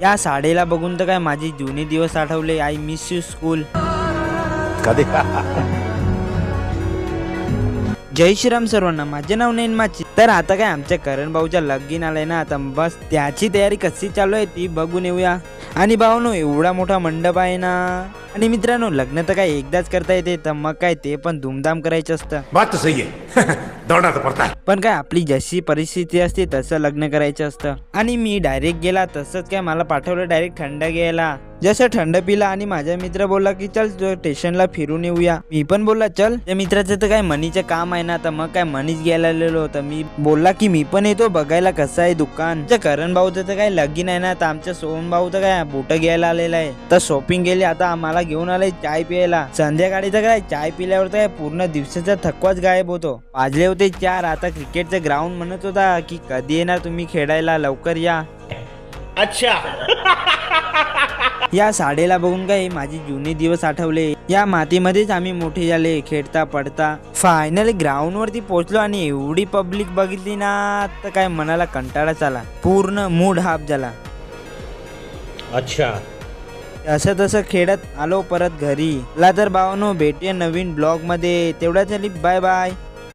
या साडीला बघून तर काय माझी जुने दिवस आठवले. I miss you school. जय श्रीराम सर्वांना. माझे नाव नैन माची. तर आता काय आमच्या करण भाऊच्या लगीन आलंय ना, आता बस त्याची तयारी कशी चालू आहे ती बघून येऊया. आणि भाऊनो एवढा मोठा मंडप आहे ना. आणि मित्रांनो लग्न तर काय एकदाच करता येते, तर मग काय ते पण धूमधाम करायचं असतं. बात तो सही है. दौड़ना तो पड़ता है. पण काय आपली जशी परिस्थिती असते तसं लग्न करायचं असतं. आणि मी डायरेक्ट गेला, तसंच काय मला पाठवलं डायरेक्ट थंड घ्यायला. जसं थंड पिला आणि माझा मित्र बोलला की चल स्टेशनला फिरून येऊया. मी पण बोलला चल. त्या मित्राचं तर काय मनीचं काम आहे ना, तर मग काय मनीच घ्यायला आलेलो होतं. मी बोलला की मी पण येतो बघायला कसं आहे दुकान. करण भाऊचं तर काय लगीन आहे ना, तर आमच्या सोहन भाऊ तर काय बुट घ्यायला आलेला आहे. तर शॉपिंग केली. आता आम्हाला घेऊन आलाय चाय प्यायला. संध्याकाळी तर काय चाय पिल्यावर तर काय पूर्ण दिवसाचा थकवाच गायब होतो. वाजले होते 4. आता क्रिकेटचं ग्राउंड म्हणत होता की कधी येणार तुम्ही खेळायला, लवकर या. अच्छा. या साडीला बघून काय माझी जुने दिवस आठवले. या मातीमध्येच आम्ही मोठे झाले खेळता पडता. फायनली ग्राउंड वरती पोहोचलो आणि एवढी पब्लिक बघितली ना, तर काय मनाला कंटाळाच आला. पूर्ण मूड हाफ झाला. अच्छा. असं तसं खेळत आलो परत घरी. ला तर भावानो भेटूया नवीन ब्लॉग मध्ये. तेवढ्यासाठी बाय बाय.